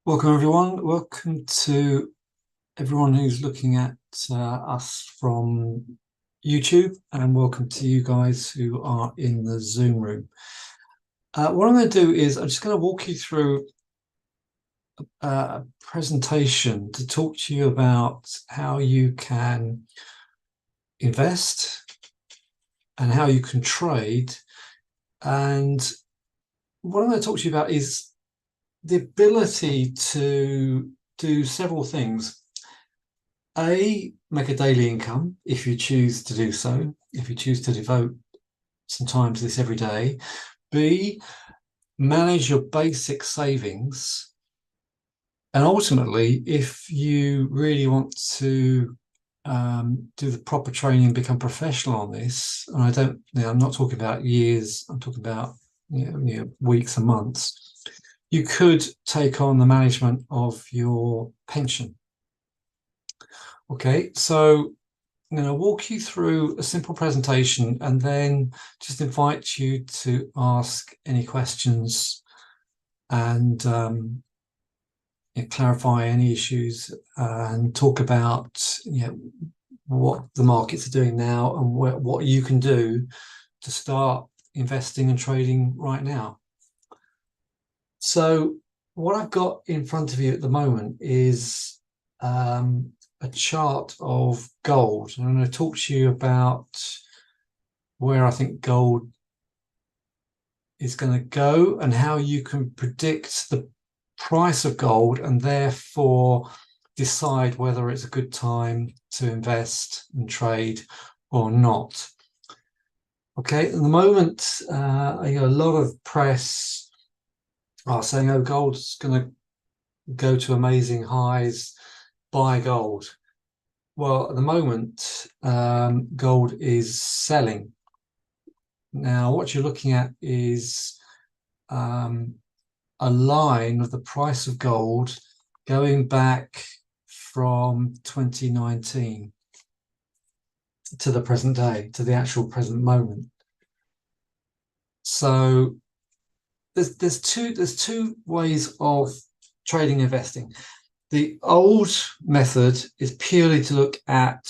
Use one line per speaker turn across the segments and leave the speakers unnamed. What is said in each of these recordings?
Welcome, everyone. Welcome to everyone who's looking at us from YouTube, and welcome to you guys who are in the Zoom room. What I'm going to do is I'm just going to walk you through a presentation to talk to you about how you can invest and how you can trade. And what I'm going to talk to you about is the ability to do several things. A, make a daily income if you choose to do so, if you choose to devote some time to this every day. B, manage your basic savings. And ultimately, if you really want to do the proper training, become professional on this, and I'm not talking about years, I'm talking about weeks and months, you could take on the management of your pension. Okay, so I'm going to walk you through a simple presentation and then just invite you to ask any questions and clarify any issues and talk about what the markets are doing now and what you can do to start investing and trading right now. So what I've got in front of you at the moment is a chart of gold. I'm going to talk to you about where I think gold is going to go and how you can predict the price of gold and therefore decide whether it's a good time to invest and trade or not. Okay, at the moment, a lot of press are saying, oh, gold's going to go to amazing highs, buy gold. Well, at the moment, gold is selling. Now, what you're looking at is a line of the price of gold going back from 2019 to the present day, to the actual present moment. So there's two ways of trading investing. The old method is purely to look at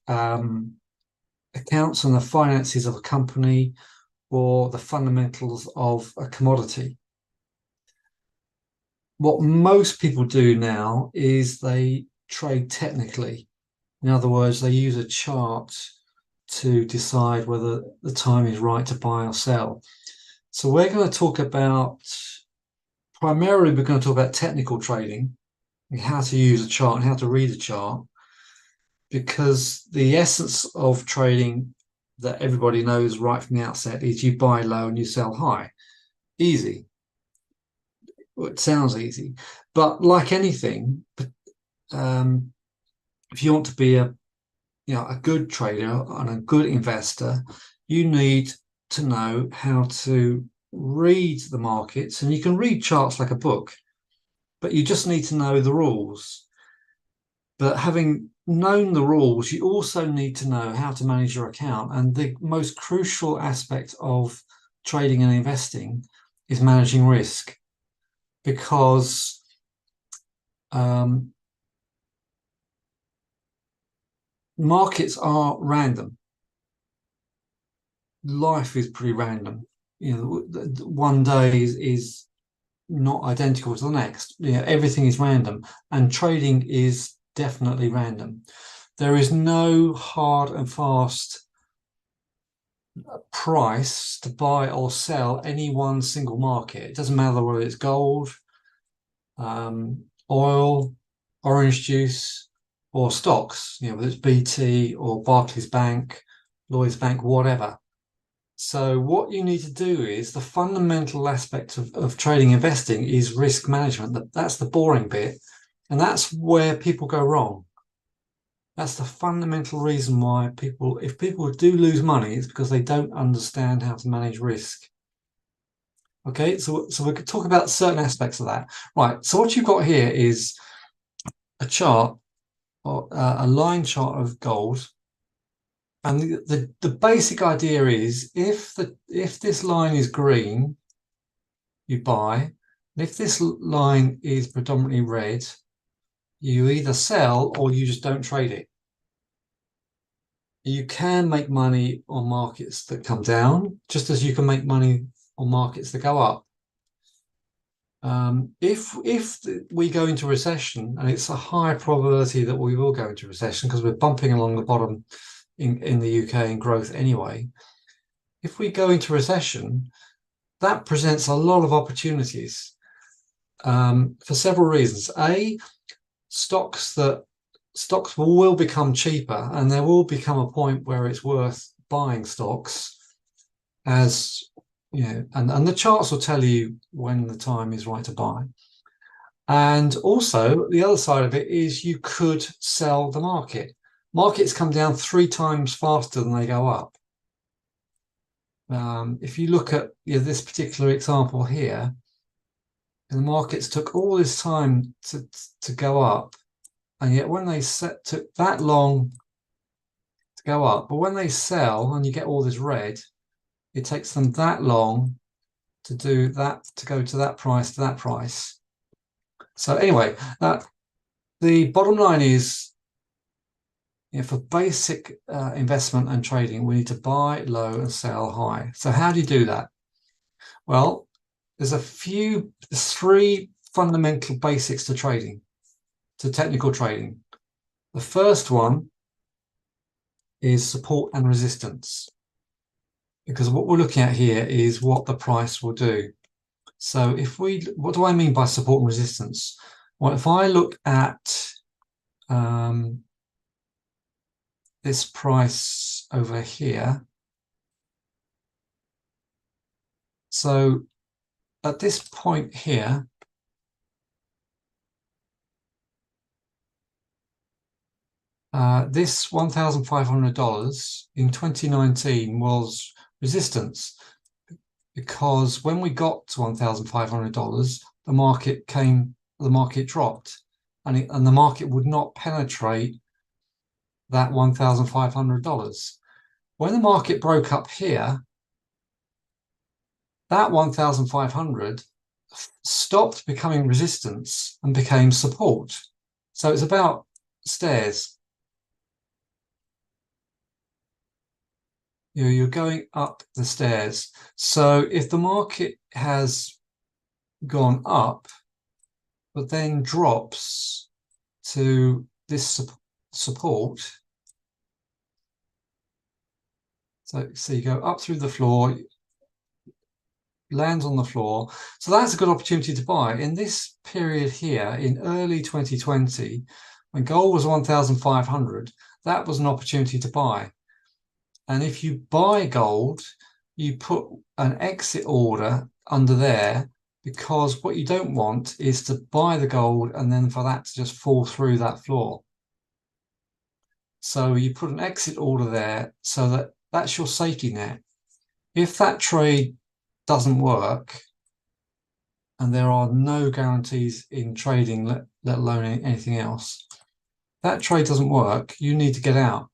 accounts and the finances of a company or the fundamentals of a commodity. What most people do now is they trade technically. In other words, they use a chart to decide whether the time is right to buy or sell. So we're going to talk about, primarily we're going to talk about technical trading, how to use a chart and how to read a chart, because the essence of trading that everybody knows right from the outset is you buy low and you sell high. Easy. Well, it sounds easy, but like anything, if you want to be a good trader and a good investor, you need to know how to read the markets. And you can read charts like a book, but you just need to know the rules. But having known the rules, you also need to know how to manage your account. And the most crucial aspect of trading and investing is managing risk, because markets are random. Life is pretty random. One day is not identical to the next. Everything is random, and trading is definitely random. There is no hard and fast price to buy or sell any one single market. It doesn't matter whether it's gold, oil, orange juice, or stocks, whether it's BT or Barclays Bank, Lloyds Bank, whatever. So what you need to do is the fundamental aspect of trading investing is risk management. That's the boring bit, and that's where people go wrong. That's the fundamental reason why if people do lose money, it's because they don't understand how to manage risk. Okay, so we could talk about certain aspects of that. Right, so what you've got here is a chart, or a line chart of gold. And the basic idea is if this line is green, you buy, And if this line is predominantly red, you either sell or you just don't trade it. You can make money on markets that come down, just as you can make money on markets that go up. If we go into recession, and it's a high probability that we will go into recession because we're bumping along the bottom in the UK in growth anyway. If we go into recession, that presents a lot of opportunities for several reasons. A, stocks will become cheaper, and there will become a point where it's worth buying stocks, as you know, and the charts will tell you when the time is right to buy. And also, the other side of it is you could sell the market. Markets come down 3 times faster than they go up. If you look at this particular example here, the markets took all this time to go up, and yet when they took that long to go up, but when they sell and you get all this red, it takes them that long to do that, to go to that price, to that price. So anyway, the bottom line is, for basic investment and trading, we need to buy low and sell high. So how do you do that? Well, there's 3 fundamental basics to trading, to technical trading. The first one is support and resistance, because what we're looking at here is what the price will do. So what do I mean by support and resistance? Well, if I look at this price over here, so at this point here, this $1,500 in 2019 was resistance, because when we got to $1,500, the market dropped, and the market would not penetrate that $1,500. When the market broke up here, that 1,500 stopped becoming resistance and became support. So it's about stairs. You're going up the stairs. So if the market has gone up, but then drops to this support, so you go up through the floor, lands on the floor. So that's a good opportunity to buy. In this period here, in early 2020, when gold was 1,500, that was an opportunity to buy. And if you buy gold, you put an exit order under there, because what you don't want is to buy the gold and then for that to just fall through that floor. So you put an exit order there, so that's your safety net. If that trade doesn't work, and there are no guarantees in trading, let alone anything else, that trade doesn't work, you need to get out.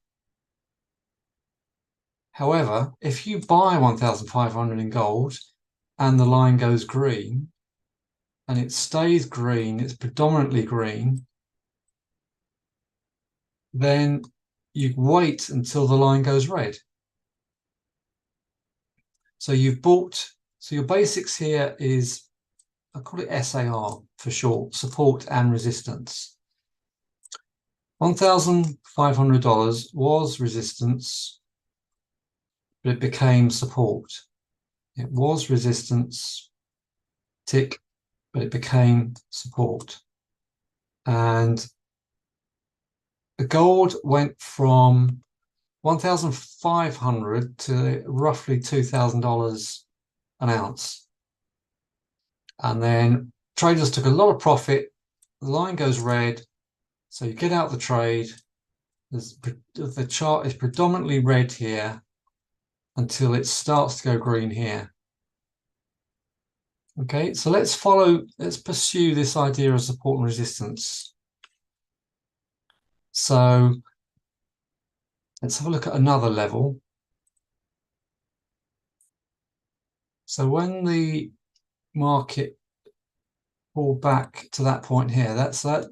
However, if you buy 1,500 in gold and the line goes green, and it stays green, it's predominantly green, then you wait until the line goes red. So you've bought, so your basics here is, I call it SAR for short, support and resistance. $1,500 was resistance, but it became support. It was resistance, tick, but it became support. And the gold went from 1,500 to roughly $2,000 an ounce. And then traders took a lot of profit. The line goes red, so you get out the trade. The chart is predominantly red here until it starts to go green here. Okay, so let's pursue this idea of support and resistance. So let's have a look at another level. So when the market pulled back to that point here. That's that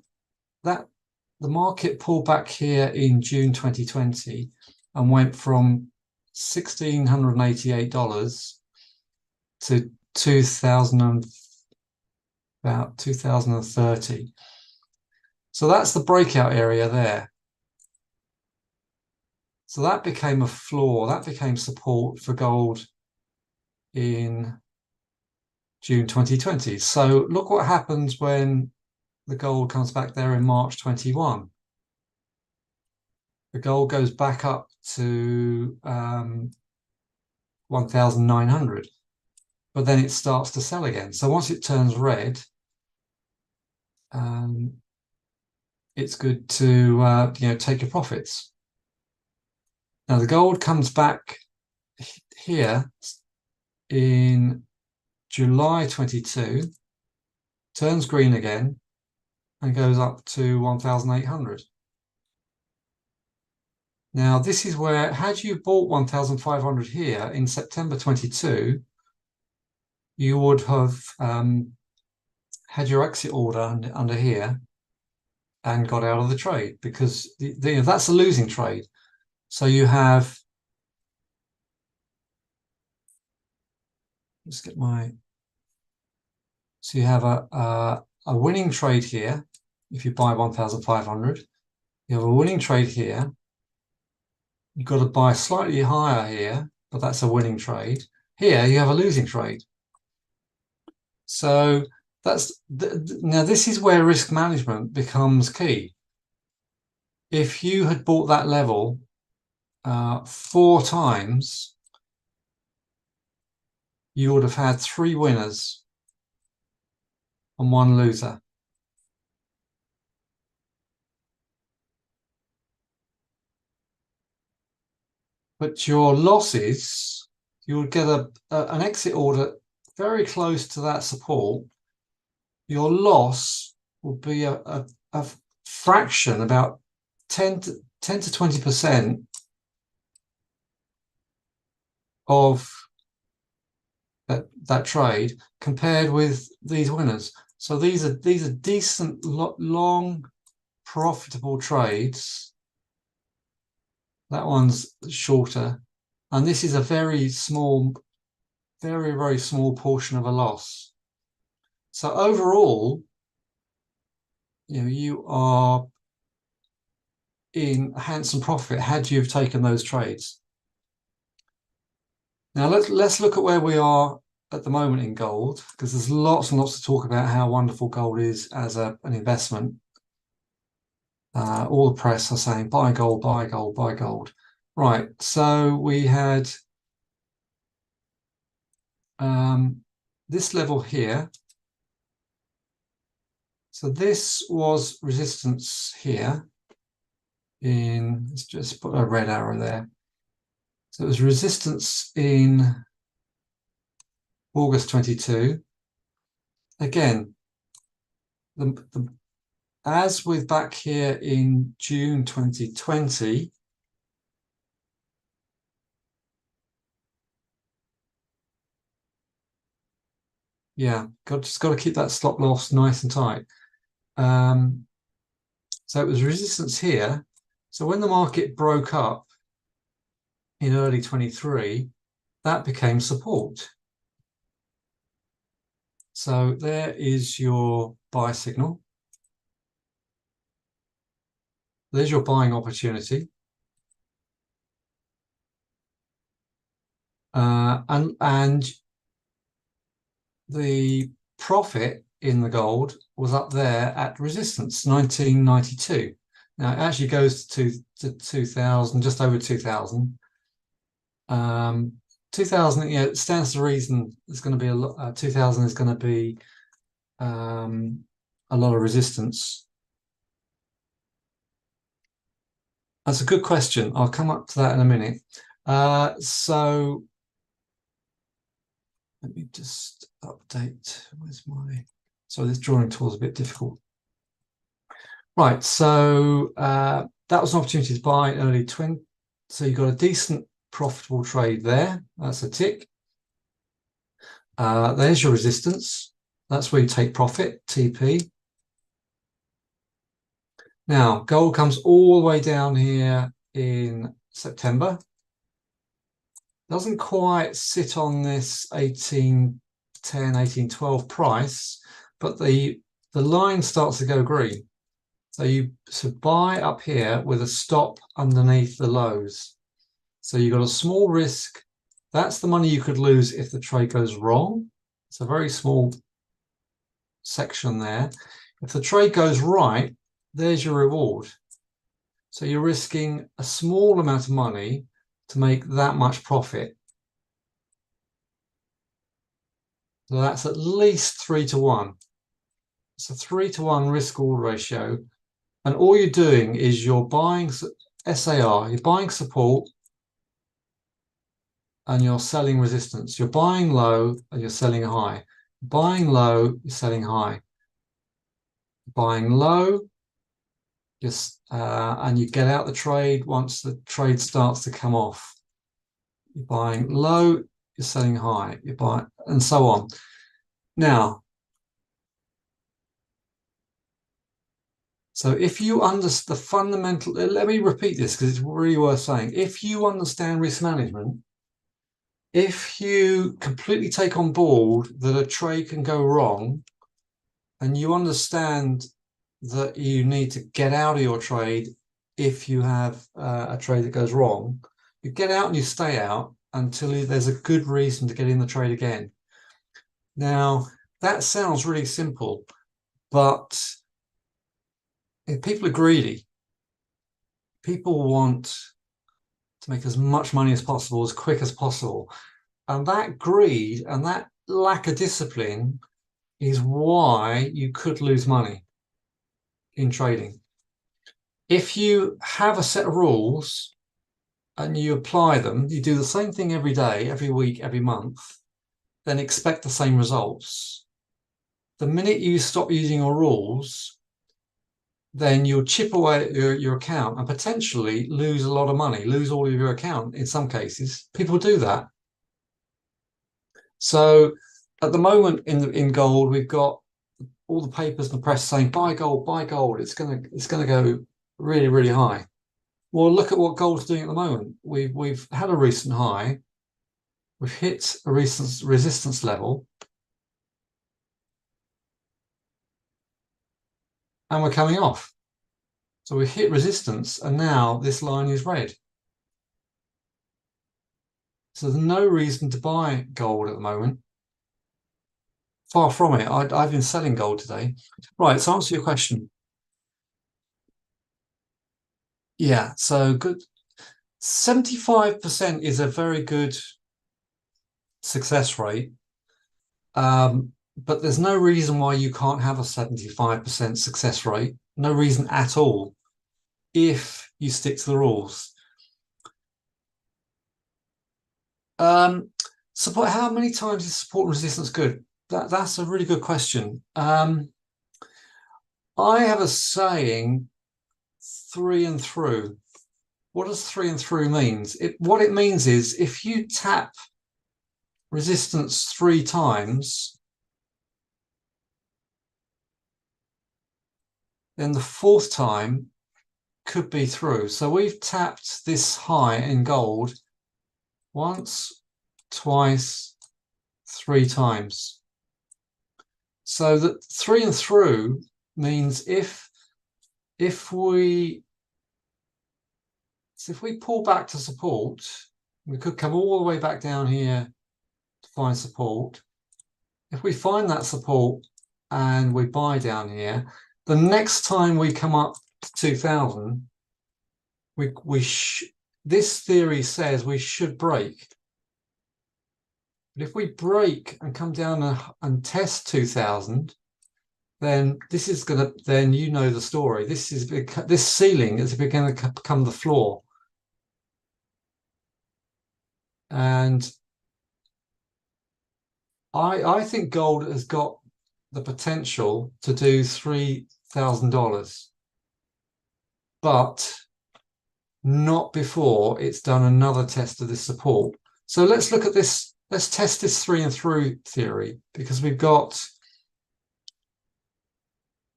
the market pulled back here in June 2020 and went from $1,688 to 2000 about 2030. So that's the breakout area there. So that became a floor, that became support for gold in June 2020. So look what happens when the gold comes back there in March 21. The gold goes back up to 1,900, but then it starts to sell again. So once it turns red, it's good to take your profits. Now the gold comes back here in July 22, turns green again, and goes up to 1,800. Now this is where, had you bought 1,500 here in September 22, you would have had your exit order under here and got out of the trade, because that's a losing trade. So you have, let's get my, so you have a winning trade here if you buy 1,500. You have a winning trade here. You've got to buy slightly higher here, but that's a winning trade. Here you have a losing trade. So that's now this is where risk management becomes key. If you had bought that level 4 times, you would have had 3 winners and 1 loser. But your losses, you would get an exit order very close to that support. Your loss will be a fraction, about 10 to 20% of that trade compared with these winners. So these are decent, long, profitable trades. That one's shorter, and this is a very small, very small portion of a loss. So overall, you are in handsome profit had you have taken those trades. Now let's look at where we are at the moment in gold, because there's lots and lots to talk about how wonderful gold is as an investment. All the press are saying buy gold, buy gold, buy gold. Right, so we had this level here. So this was resistance here let's just put a red arrow there. So it was resistance in August 22. Again, as with back here in June 2020, just got to keep that stop loss nice and tight. So it was resistance here. So when the market broke up in early 23, that became support. So there is your buy signal. There's your buying opportunity. And the profit in the gold was up there at resistance, 1992. Now it actually goes to 2000, just over 2000. 2000, it stands to reason there's going to be a lot. 2000 is going to be a lot of resistance. That's a good question. I'll come up to that in a minute. So let me just update. Where's my? So this drawing tool is a bit difficult. Right. So that was an opportunity to buy early 20. So you got a decent profitable trade there. That's a tick. There's your resistance. That's where you take profit, TP. Now, gold comes all the way down here in September. Doesn't quite sit on this 1810, 1812 price, but the line starts to go green. So you buy up here with a stop underneath the lows. So you've got a small risk. That's the money you could lose if the trade goes wrong. It's a very small section there. If the trade goes right, there's your reward. So you're risking a small amount of money to make that much profit. So that's at least 3 to 1. It's a 3 to 1 risk-reward ratio. And all you're doing is you're buying SAR, you're buying support, and you're selling resistance. You're buying low and you're selling high. Buying low, you're selling high. Buying low, and you get out the trade once the trade starts to come off. You're buying low, you're selling high, you buy, and so on. Now, so if you understand the fundamental, let me repeat this because it's really worth saying. If you understand risk management, if you completely take on board that a trade can go wrong, and you understand that you need to get out of your trade if you have a trade that goes wrong, you get out and you stay out until there's a good reason to get in the trade again. Now, that sounds really simple, but if people are greedy, people want to make as much money as possible, as quick as possible. And that greed and that lack of discipline is why you could lose money in trading. If you have a set of rules and you apply them, you do the same thing every day, every week, every month, then expect the same results. The minute you stop using your rules, then you'll chip away at your account and potentially lose a lot of money, lose all of your account in some cases. People do that. So at the moment in gold, we've got all the papers in the press saying buy gold, it's gonna go really, really high. Well, look at what gold's doing at the moment. We've had a recent high, we've hit a recent resistance level, and we're coming off. So we hit resistance, and now this line is red. So there's no reason to buy gold at the moment. Far from it. I've been selling gold today. Right, to answer your question. Yeah, so good. 75% is a very good success rate. But there's no reason why you can't have a 75% success rate. No reason at all if you stick to the rules. Support, how many times is support and resistance good? That's a really good question. I have a saying, through and through. What does through and through means? What it means is if you tap resistance 3 times, then the 4th time could be through. So we've tapped this high in gold once, twice, 3 times. So that 3 and through means if we pull back to support, we could come all the way back down here to find support. If we find that support and we buy down here, the next time we come up to 2000, this theory says we should break. But if we break and come down and test 2000, then this is gonna, then you know the story. This ceiling is going to become the floor. And I think gold has got the potential to do $3,000, but not before it's done another test of this support. So let's look at this. Let's test this 3 and through theory, because we've got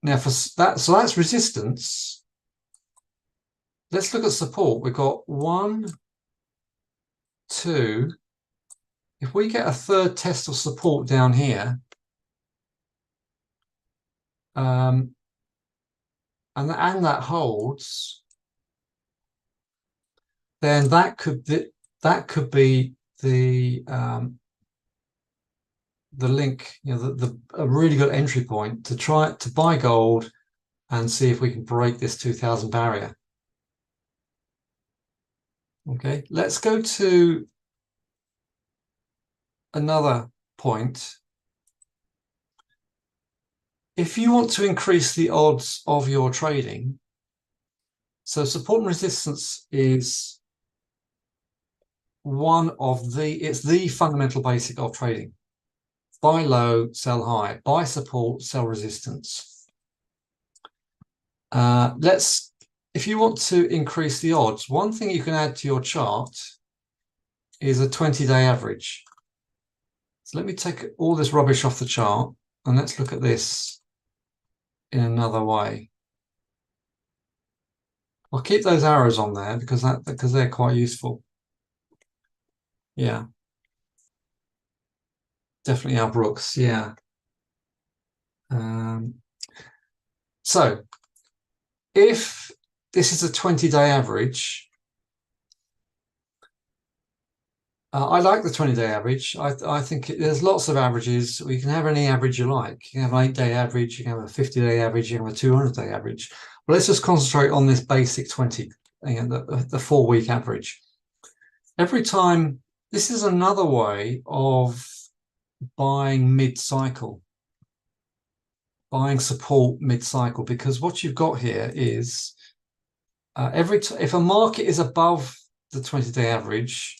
Now for that, so that's resistance. Let's look at support. We've got 1, 2. If we get a third test of support down here, and that holds, then that could be the link, a really good entry point to try to buy gold and see if we can break this 2000 barrier. Okay, let's go to another point. If you want to increase the odds of your trading, so support and resistance is it's the fundamental basic of trading. Buy low, sell high. Buy support, sell resistance. If you want to increase the odds, one thing you can add to your chart is a 20-day average. So let me take all this rubbish off the chart and let's look at this in another way. I'll keep those arrows on there because they're quite useful. Yeah. Definitely our Brooks, yeah. So if this is a 20-day average, I like the 20-day average. I think there's lots of averages. You can have any average you like. You can have an 8-day average, you can have a 50-day average, you can have a 200-day average. But let's just concentrate on this basic 20, the 4-week average. Every time, this is another way of buying mid-cycle, buying support mid-cycle, because what you've got here is if a market is above the 20-day average,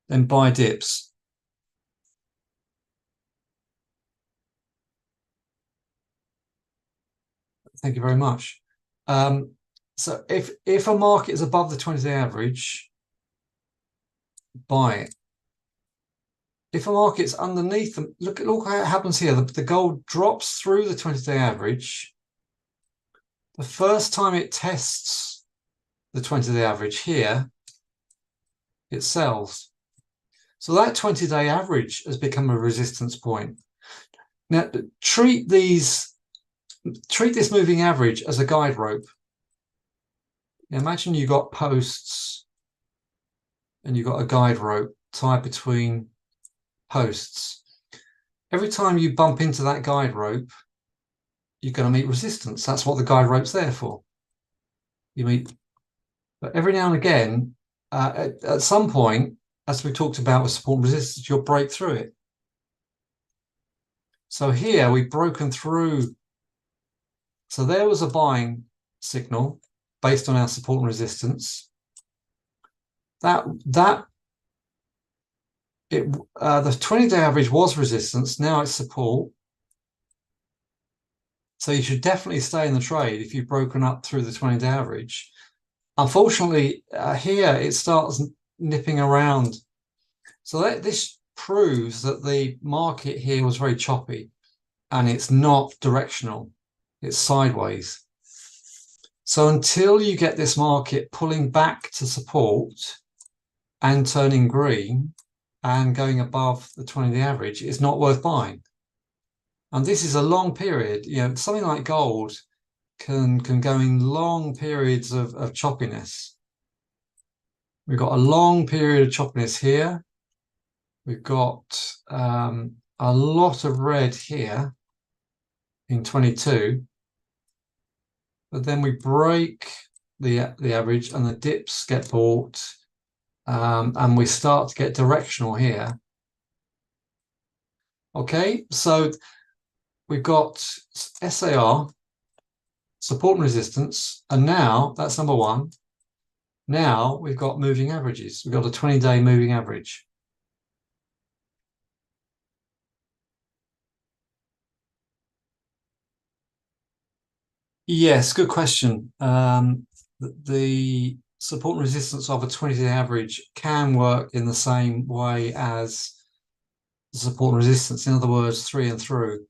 then buy dips. Thank you very much. So if a market is above the 20-day average, buy it. If a market's underneath them, look how it happens here. The gold drops through the 20-day average. The first time it tests the 20-day average here, it sells. So that 20-day average has become a resistance point. Now, treat this moving average as a guide rope. Imagine you got posts and you got a guide rope tied between posts. Every time you bump into that guide rope, you're going to meet resistance. That's what the guide rope's there for. But every now and again, at some point, as we talked about with support and resistance, you'll break through it. So here we've broken through. So there was a buying signal based on our support and resistance. The 20-day average was resistance. Now it's support. So you should definitely stay in the trade if you've broken up through the 20-day average. Unfortunately, here it starts nipping around. So this proves that the market here was very choppy and it's not directional, it's sideways. So until you get this market pulling back to support and turning green and going above the 20-day average, it's not worth buying. And this is a long period. Something like gold can go in long periods of choppiness. We've got a long period of choppiness here. We've got a lot of red here in 22. But then we break the average and the dips get bought, and we start to get directional here. Okay, so we've got SAR, support and resistance, and now that's number one. Now we've got moving averages. We've got a 20-day moving average. Yes, good question. The support and resistance of a 20-day average can work in the same way as the support and resistance. In other words, through and through.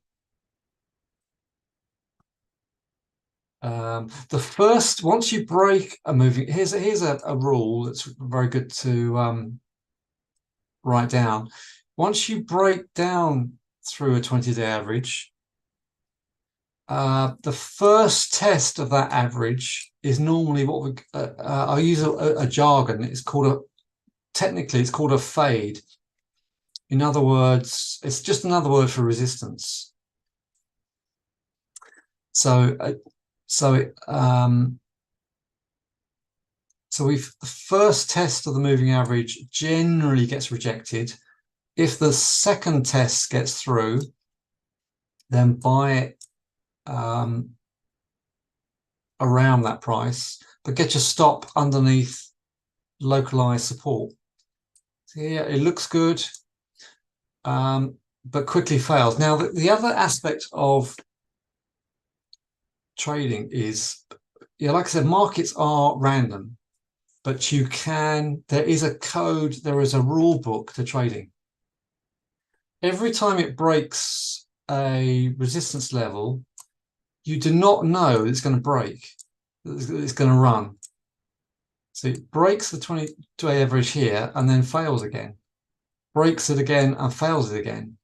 The first, once you break a moving, here's a rule that's very good to write down. Once you break down through a 20-day average, the first test of that average is normally what we I'll use a jargon. It's called technically it's called a fade. In other words, it's just another word for resistance. So the first test of the moving average generally gets rejected. If the second test gets through, then buy it around that price, but get your stop underneath localized support. So yeah, it looks good, but quickly fails. Now, the other aspect of trading is, yeah, like I said, markets are random, but there is a code, there is a rule book to trading. Every time it breaks a resistance level, you do not know it's going to break, it's going to run. So it breaks the 20-day average here and then fails again, breaks it again and fails it again.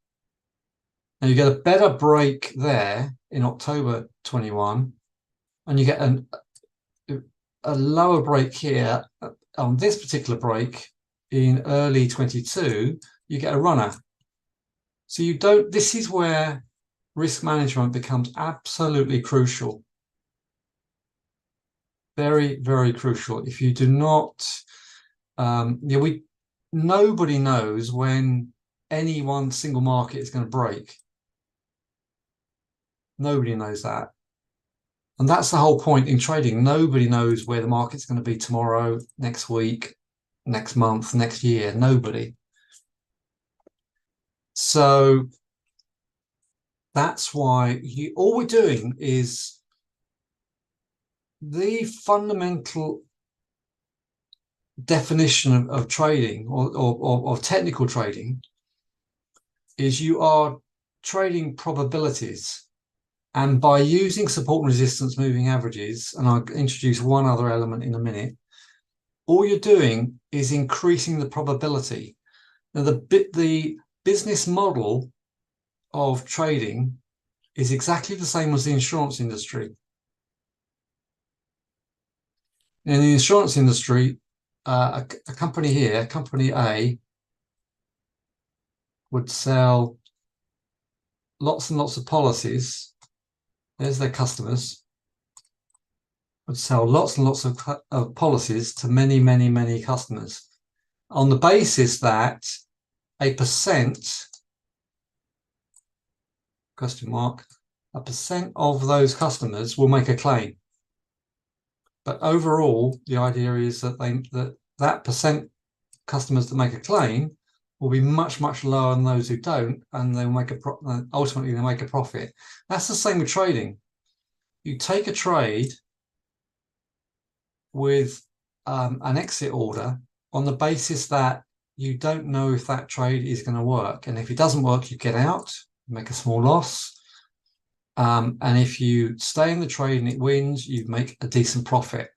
Now you get a better break there in October 21, and you get a lower break here on this particular break in early 22. You get a runner. So you don't. This is where risk management becomes absolutely crucial. Very, very crucial. If you do not, nobody knows when any one single market is going to break. Nobody knows that. And that's the whole point in trading. Nobody knows where the market's going to be tomorrow, next week, next month, next year. Nobody. So that's why all we're doing is the fundamental definition of trading or technical trading is you are trading probabilities. And by using support and resistance moving averages, and I'll introduce one other element in a minute, all you're doing is increasing the probability. Now, the business model of trading is exactly the same as the insurance industry. In the insurance industry, a company here, company A, would sell lots and lots of policies. There's their customers. Would sell lots and lots of policies to many, many, many customers on the basis that a percent, question mark, a percent of those customers will make a claim. But overall, the idea is that that percent customers that make a claim will be much, much lower than those who don't, and they'll make ultimately they'll make a profit. That's the same with trading. You take a trade with an exit order on the basis that you don't know if that trade is going to work, and if it doesn't work, you get out, make a small loss. And if you stay in the trade and it wins, you make a decent profit.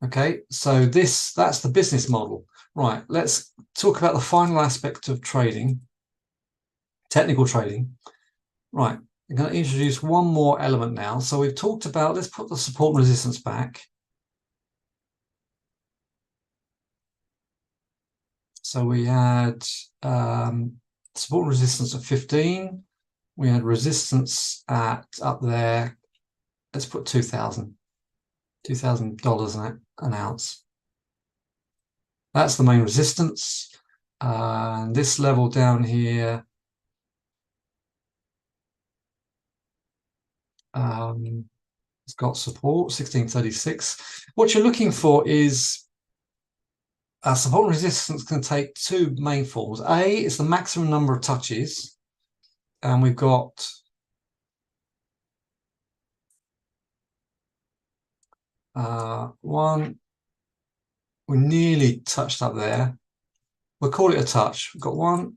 Okay, so that's the business model. Right, let's talk about the final aspect of trading, technical trading. Right, I'm going to introduce one more element now. So we've talked about, let's put the support and resistance back. So we had support and resistance at 15. We had resistance at up there. Let's put $2,000 an ounce. That's the main resistance. And this level down here, it's got support, 1636. What you're looking for is support and resistance can take two main forms. A is the maximum number of touches, and we've got one. We nearly touched up there. We'll call it a touch. We've got 1,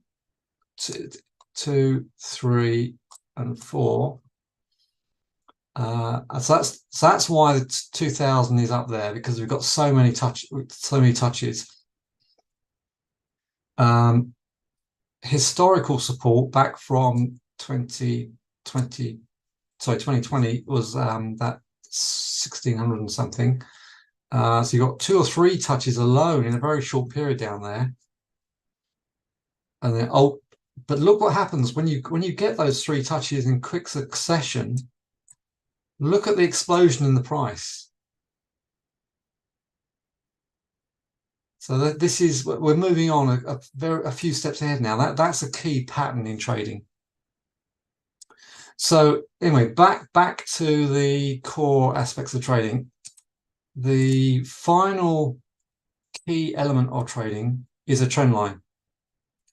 2, 3, and 4. So that's why the 2000 is up there, because we've got so many touches. Historical support back from 2020, sorry, 2020 was that 1600 and something. So you've got 2 or 3 touches alone in a very short period down there. And then, oh, but look what happens when you get those 3 touches in quick succession. Look at the explosion in the price. So this is, we're moving on a few steps ahead now. That's a key pattern in trading. So anyway, back to the core aspects of trading. The final key element of trading is a trend line.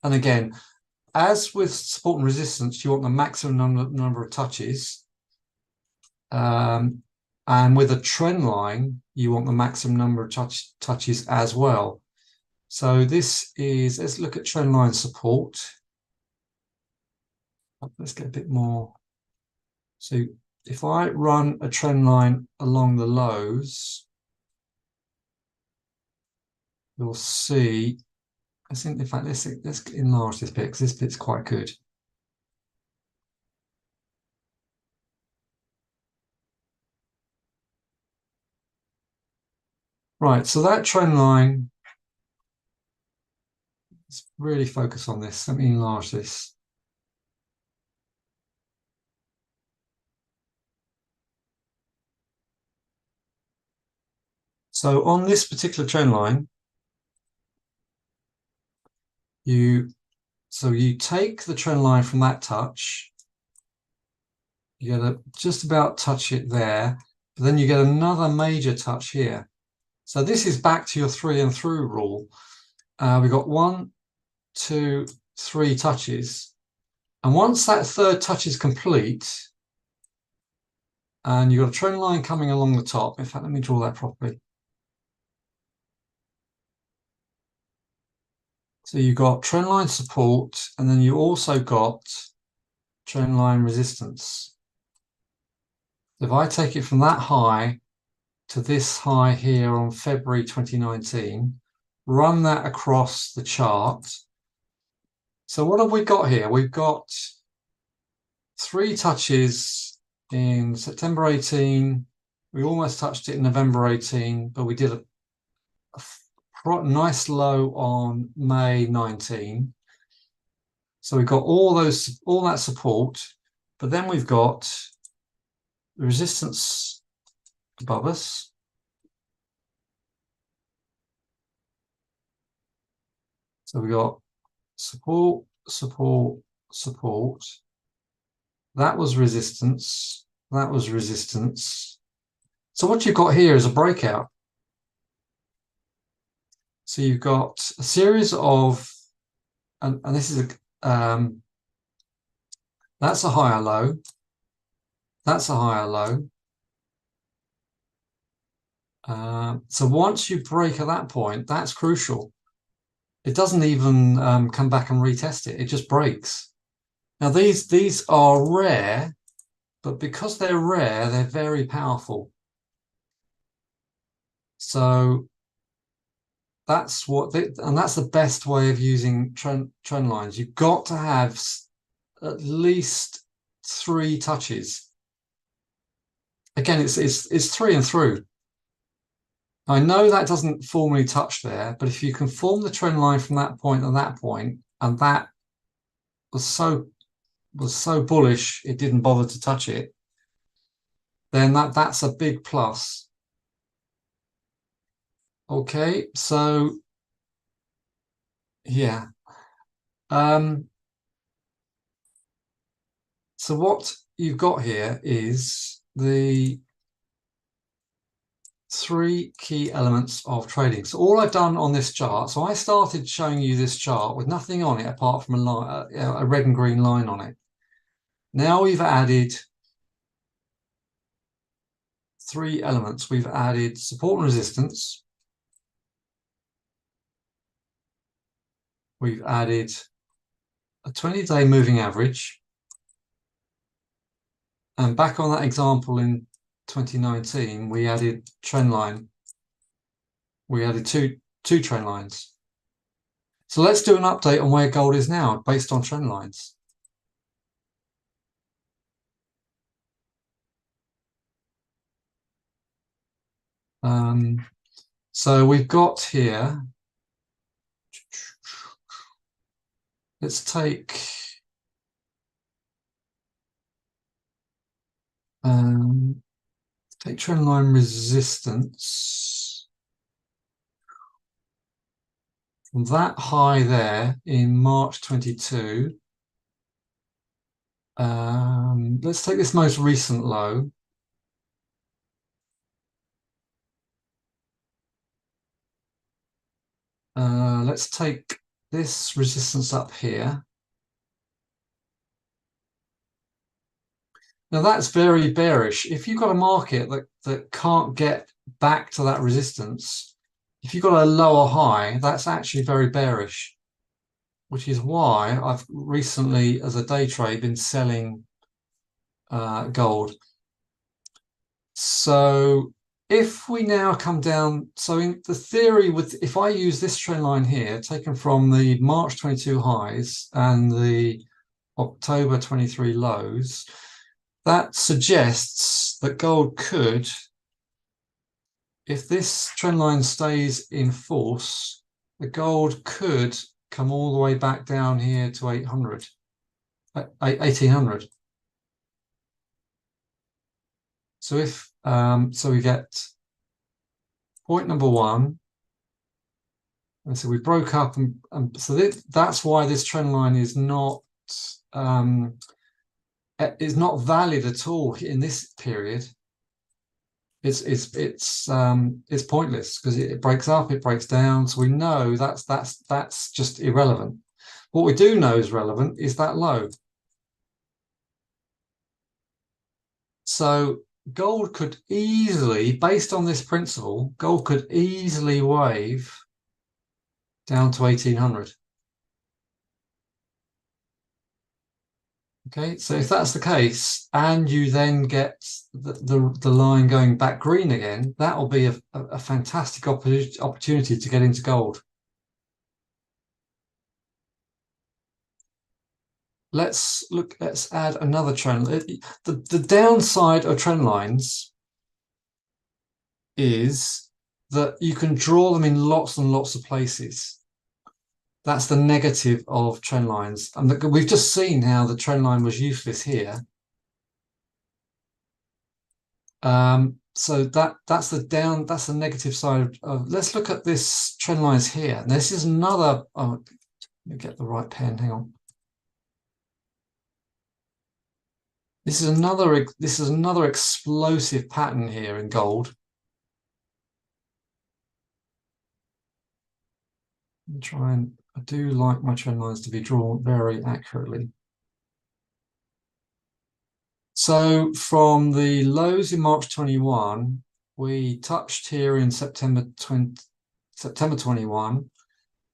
And again, as with support and resistance, you want the maximum number of touches. And with a trend line, you want the maximum number of touches as well. So this is, let's look at trend line support. Let's get a bit more. So if I run a trend line along the lows, you'll see, I think, in fact, let's enlarge this bit, because this bit's quite good. Right, so that trend line, let's really focus on this. Let me enlarge this. So on this particular trend line, you take the trend line from that touch, you get to just about touch it there, but then you get another major touch here. So this is back to your 3 and through rule. We've got 1, 2, 3 touches. And once that 3rd touch is complete, and you've got a trend line coming along the top, in fact, let me draw that properly. So you've got trend line support, and then you also got trend line resistance. If I take it from that high to this high here on February 2019, run that across the chart. So what have we got here? We've got 3 touches in September 18. We almost touched it in November 18, but we did a nice low on May 19. So we've got all that support, but then we've got the resistance above us. So we got support, support, support. That was resistance. That was resistance. So what you've got here is a breakout. So you've got a series of, and this is that's a higher low. That's a higher low. So once you break at that point, that's crucial. It doesn't even come back and retest it. It just breaks. Now these are rare, but because they're rare, they're very powerful. So that's and that's the best way of using trend lines. You've got to have at least 3 touches. Again, it's 3 and through. I know that doesn't formally touch there, but if you can form the trend line from that point and that point, and that was so bullish it didn't bother to touch it, then that's a big plus. Okay, so yeah. So what you've got here is the 3 key elements of trading. So all I've done on this chart, so I started showing you this chart with nothing on it apart from a red and green line on it. Now we've added 3 elements. We've added support and resistance. We've added a 20-day moving average. And back on that example in 2019, we added trend line. We added two trend lines. So let's do an update on where gold is now based on trend lines. So we've got here, let's take trend line resistance from that high there in March 22. Let's take this most recent low. Let's take this resistance up here. Now that's very bearish. If you've got a market that can't get back to that resistance, if you've got a lower high, that's actually very bearish, which is why I've recently, as a day trade, been selling gold. So if we now come down, so in the theory if I use this trend line here, taken from the March 22 highs and the October 23 lows, that suggests that gold could, if this trend line stays in force, the gold could come all the way back down here to 800, 1800. So if so we get point number one, and so we broke up, and so that's why this trend line is not valid at all in this period. It's pointless because it breaks up, it breaks down. So we know that's just irrelevant. What we do know is relevant is that low. So gold could easily, based on this principle, gold could easily wave down to 1800. Okay, so if that's the case, and you then get the line going back green again, that will be a fantastic opportunity to get into gold. Let's add another trend. The downside of trend lines is that you can draw them in lots and lots of places. That's the negative of trend lines. And we've just seen how the trend line was useless here. So that's the negative side of let's look at this trend lines here. And this is another, let me get the right pen, hang on. This is another explosive pattern here in gold. I do like my trend lines to be drawn very accurately. So from the lows in March 21, we touched here in September 21,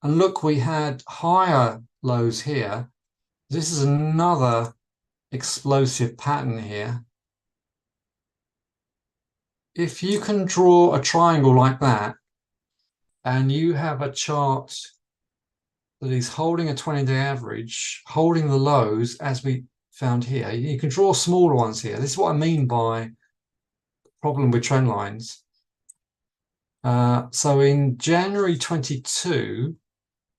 and look, we had higher lows here. This is another explosive pattern here. If you can draw a triangle like that, and you have a chart that is holding a 20-day average, holding the lows as we found here, you can draw smaller ones here. This is what I mean by problem with trend lines. So in January 22,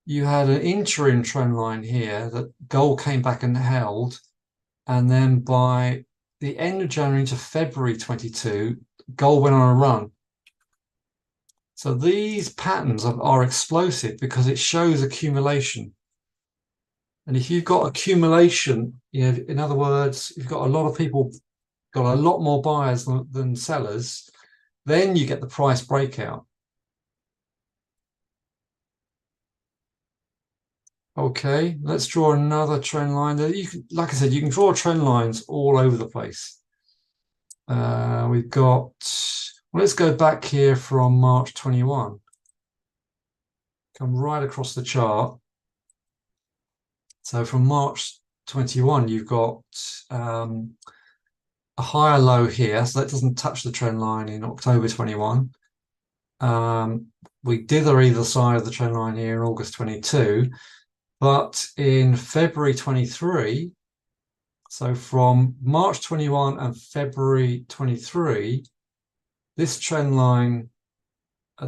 you had an interim trend line here that gold came back and held, and then by the end of January to February 22, gold went on a run. So these patterns are explosive because it shows accumulation. And if you've got accumulation, in other words, you've got a lot of people, got a lot more buyers than sellers, then you get the price breakout. Okay, let's draw another trend line. Like I said, you can draw trend lines all over the place. We've got, well, let's go back here from March 21. Come right across the chart. So from March 21, you've got a higher low here, so that doesn't touch the trend line in October 21. We dither either side of the trend line here in August 22, but in February 23, so from March 21 and February 23, this trend line,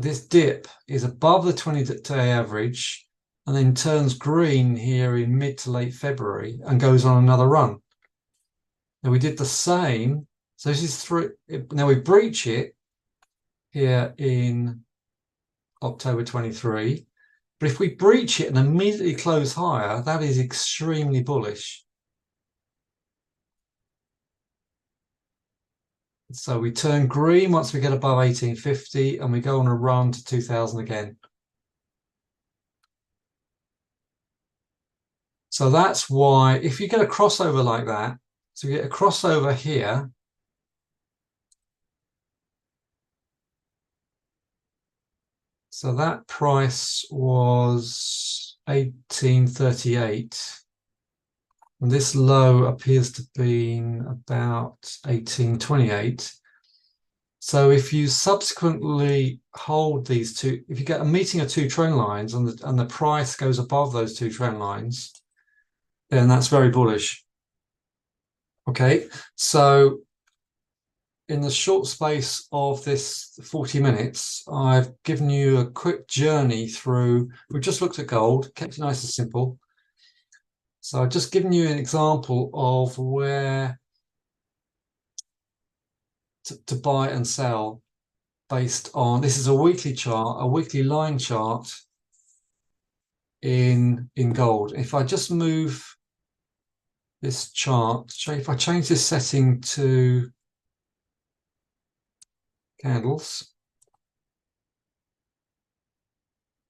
this dip is above the 20-day average and then turns green here in mid to late February and goes on another run. Now we did the same. So this is through. Now we breach it here in October 23. But if we breach it and immediately close higher, that is extremely bullish. So we turn green once we get above 1850 and we go on a run to 2000 again. So that's why if you get a crossover like that, so you get a crossover here, so that price was 1838. And this low appears to be about 1828. So if you subsequently hold these two, if you get a meeting of two trend lines and the price goes above those two trend lines, then that's very bullish. Okay, so in the short space of this 40 minutes, I've given you a quick journey through, we've just looked at gold, kept it nice and simple. So I've just given you an example of where to buy and sell based on, this is a weekly chart, a weekly line chart in gold. If I just move this chart, if I change this setting to candles.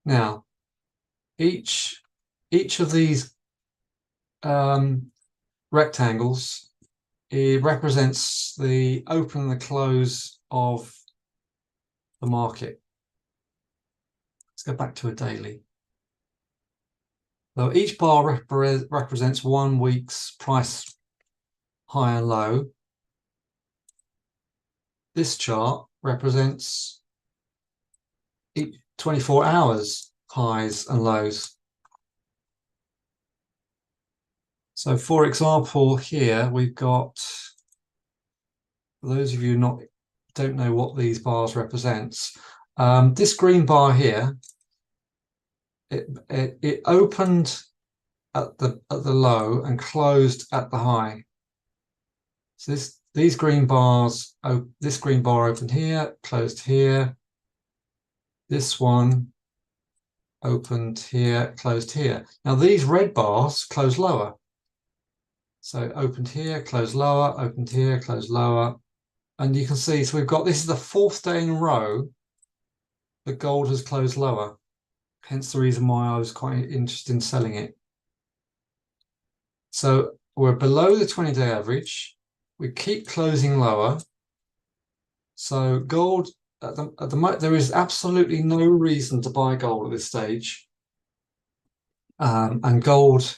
Now, each of these rectangles, it represents the open and the close of the market. Let's go back to a daily. So each bar represents 1 week's price high and low. This chart represents 24 hours highs and lows. So for example, here we've got, for those of you don't know what these bars represents, this green bar here, it opened at the low and closed at the high. So these green bars, this green bar opened here, closed here. This one opened here, closed here. Now these red bars close lower. So opened here, closed lower, opened here, closed lower. And you can see, so we've got, this is the 4th day in a row that gold has closed lower. Hence the reason why I was quite interested in selling it. So we're below the 20-day average. We keep closing lower. So gold, at the moment, there is absolutely no reason to buy gold at this stage. And gold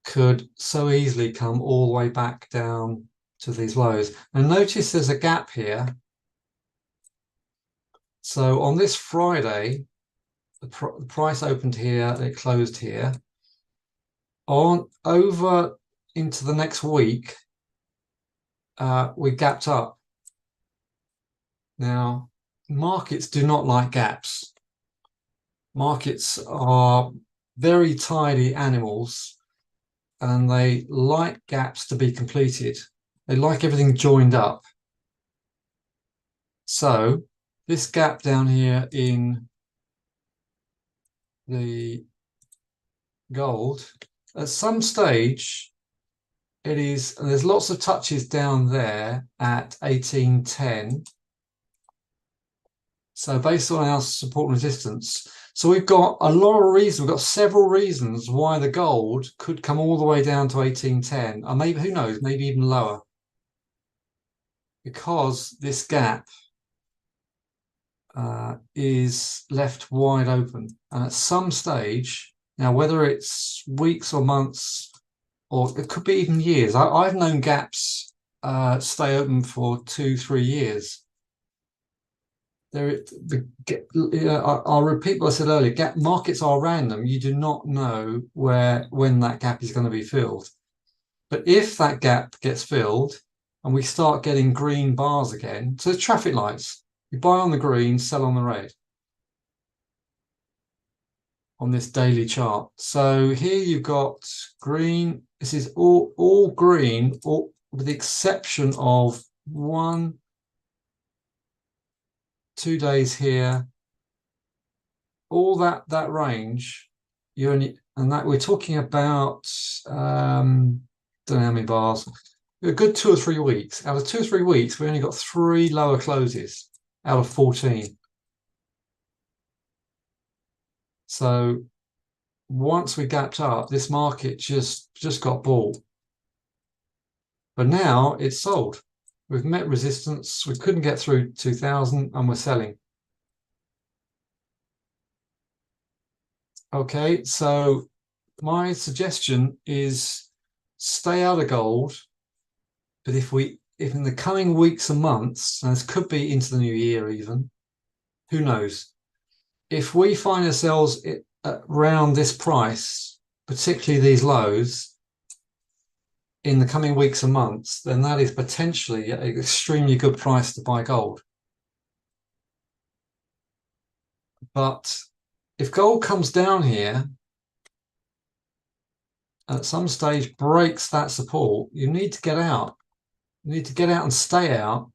could so easily come all the way back down to these lows. And notice there's a gap here. So on this Friday, the price opened here and it closed here. Over into the next week, we gapped up. Now, markets do not like gaps. Markets are very tidy animals and they like gaps to be completed. They like everything joined up. So this gap down here in the gold, at some stage, it is, and there's lots of touches down there at 1810. So based on our support and resistance, so we've got a lot of reasons, we've got several reasons why the gold could come all the way down to 1810, or maybe, who knows, maybe even lower. Because this gap is left wide open. And at some stage, now whether it's weeks or months, or it could be even years, I've known gaps stay open for 2-3 years. I'll repeat what I said earlier. Markets are random. You do not know when that gap is going to be filled. But if that gap gets filled and we start getting green bars again, so traffic lights, you buy on the green, sell on the red on this daily chart. So here you've got green. This is all green, with the exception of 1-2 days here. All that range, you only, and that we're talking about don't know how many bars. A good 2 or 3 weeks. Out of 2 or 3 weeks, we only got 3 lower closes out of 14. So once we gapped up, this market just got bought. But now it's sold. We've met resistance. We couldn't get through 2000 and we're selling. Okay, so my suggestion is stay out of gold. But if in the coming weeks and months, and this could be into the new year even, who knows? If we find ourselves around this price, particularly these lows, in the coming weeks and months, then that is potentially an extremely good price to buy gold. But if gold comes down here, at some stage breaks that support, you need to get out. You need to get out and stay out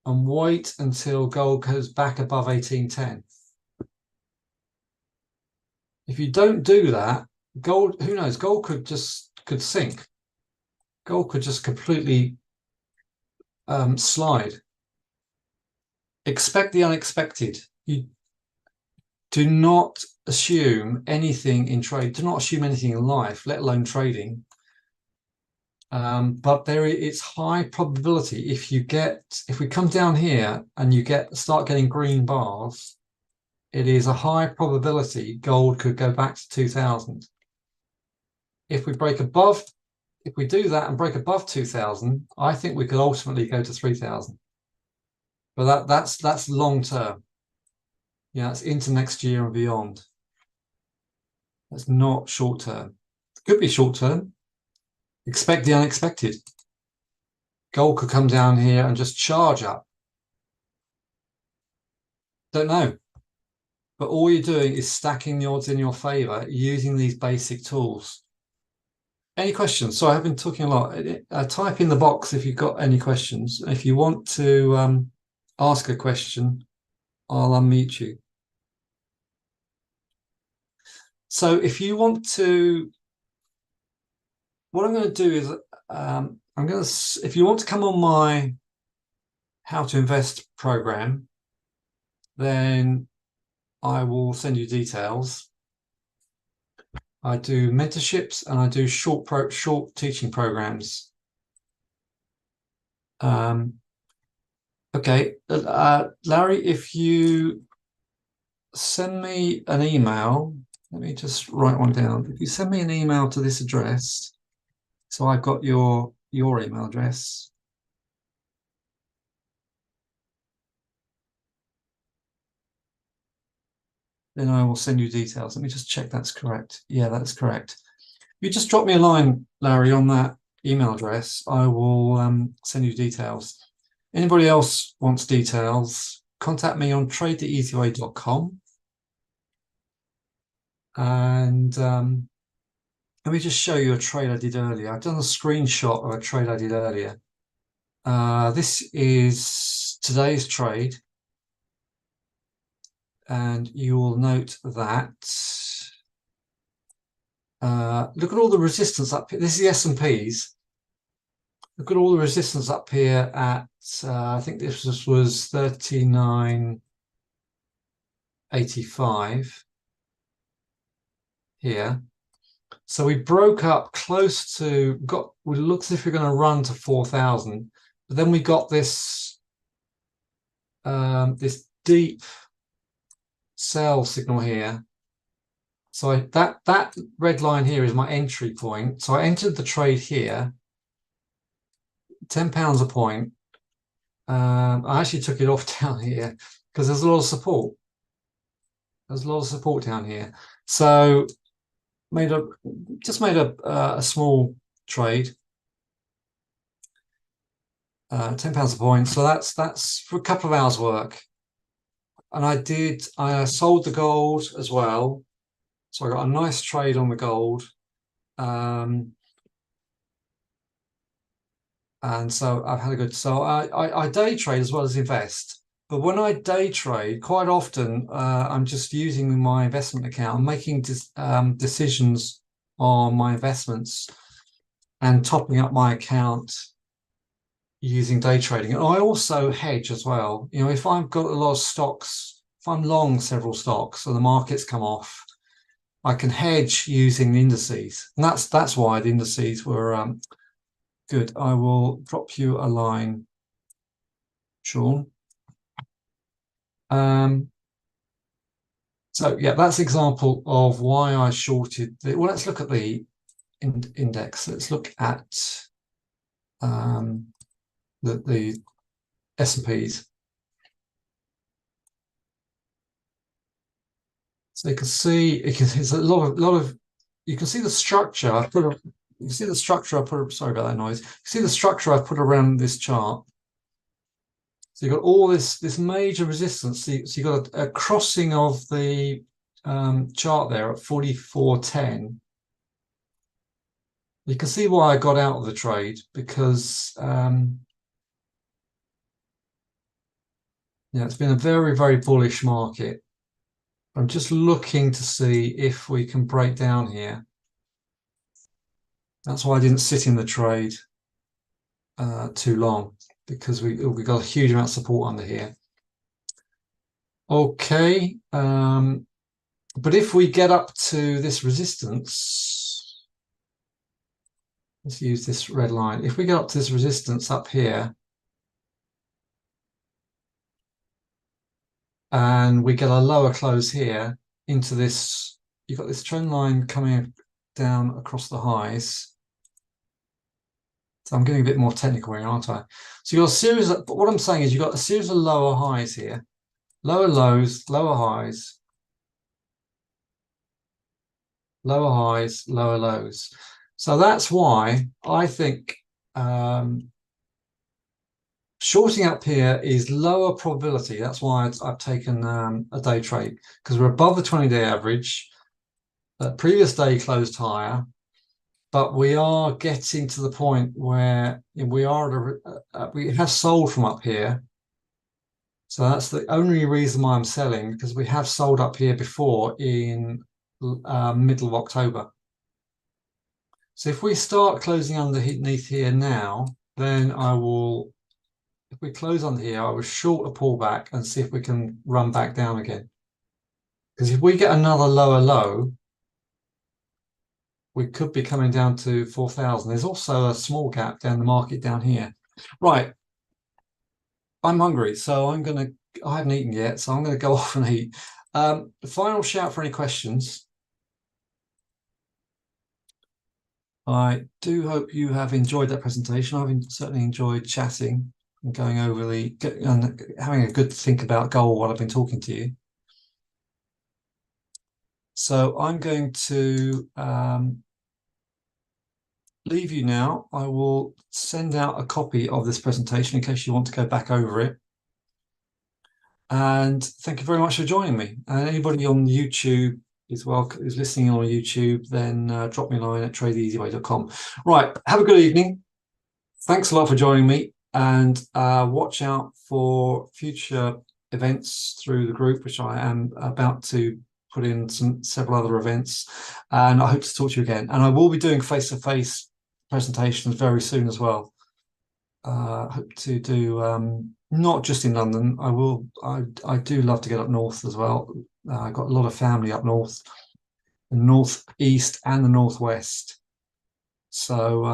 and wait until gold goes back above 1810. If you don't do that, gold, who knows, gold could sink. Gold could just completely slide. Expect the unexpected. You do not assume anything in trade. Do not assume anything in life, let alone trading. But it's high probability if we come down here and you start getting green bars, it is a high probability gold could go back to 2000. If we do that and break above 2000, I think we could ultimately go to 3000. But that's long term. Yeah, it's into next year and beyond. That's not short term. It could be short term. Expect the unexpected. Gold could come down here and just charge up. Don't know. But all you're doing is stacking the odds in your favor using these basic tools. Any questions? So I've been talking a lot. Type in the box if you've got any questions. If you want to ask a question, I'll unmute you. So if you want to, what I'm going to do is if you want to come on my How to Invest program, then I will send you details. I do mentorships and I do short teaching programs. Okay, Larry, if you send me an email, let me just write one down. If you send me an email to this address, so I've got your email address. Then I will send you details. Let me just check that's correct. Yeah, that's correct. You just drop me a line, Larry, on that email address. I will send you details. Anybody else wants details, contact me on tradetheeasyway.com. And let me just show you a trade I did earlier. I've done a screenshot of a trade I did earlier. This is today's trade. And you will note that, look at all the resistance up here. This is the S&Ps. Look at all the resistance up here at, I think this was 39.85 here. So we broke up close to, we looked as if we're going to run to 4,000, but then we got this, this deep sell signal here. So that red line here is my entry point. So I entered the trade here. £10 a point. I actually took it off down here because there's a lot of support. There's a lot of support down here. So just made a small trade. £10 a point. So that's for a couple of hours work. And I sold the gold as well. So I got a nice trade on the gold. And so I've had a good, so I day trade as well as invest. But when I day trade, quite often I'm just using my investment account. I'm making decisions on my investments and topping up my account using day trading. And I also hedge as well. You know, if I've got a lot of stocks, if I'm long several stocks and the markets come off, I can hedge using the indices. And that's why the indices were good. I will drop you a line, Sean. So yeah, that's an example of why I shorted well, let's look at the index. Let's look at the S&Ps. So you can see it's a lot of you can see the structure. You can see the structure I put. Sorry about that noise. You can see the structure I put around this chart. So you've got all this major resistance. So you've got a crossing of the chart there at 44.10. You can see why I got out of the trade, because yeah, it's been a very, very bullish market. I'm just looking to see if we can break down here. That's why I didn't sit in the trade too long, because we got a huge amount of support under here. Okay, but if we get up to this resistance, let's use this red line. If we get up to this resistance up here, and we get a lower close here into this, you've got this trend line coming down across the highs. So I'm getting a bit more technical here, aren't I? So you've got a series of, what I'm saying is you've got a series of lower highs here, lower lows, lower highs, lower highs, lower lows. So that's why I think shorting up here is lower probability. That's why I've taken a day trade, because we're above the 20-day average. The previous day closed higher, but we are getting to the point where we have sold from up here. So that's the only reason why I'm selling, because we have sold up here before in middle of October. So if we start closing underneath here now, then I will, if we close under here, I will short a pullback and see if we can run back down again. Because if we get another lower low, we could be coming down to 4,000. There's also a small gap down the market down here. Right. I'm hungry, so I haven't eaten yet, so I'm going to go off and eat. Final shout for any questions. I do hope you have enjoyed that presentation. I've certainly enjoyed chatting and going over and having a good think about gold while I've been talking to you. So I'm going to leave you now. I will send out a copy of this presentation in case you want to go back over it. And thank you very much for joining me. And anybody on YouTube who's listening on YouTube, then drop me a line at tradeeasyway.com. Right, have a good evening. Thanks a lot for joining me, and watch out for future events through the group, which I am about to put in several other events, and I hope to talk to you again. And I will be doing face-to-face presentations very soon as well. Hope to do not just in London. I do love to get up north as well. I've got a lot of family up north, the northeast and the northwest. So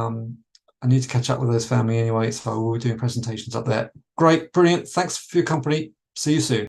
I need to catch up with those family anyway. So we'll be doing presentations up there. Great, brilliant. Thanks for your company. See you soon.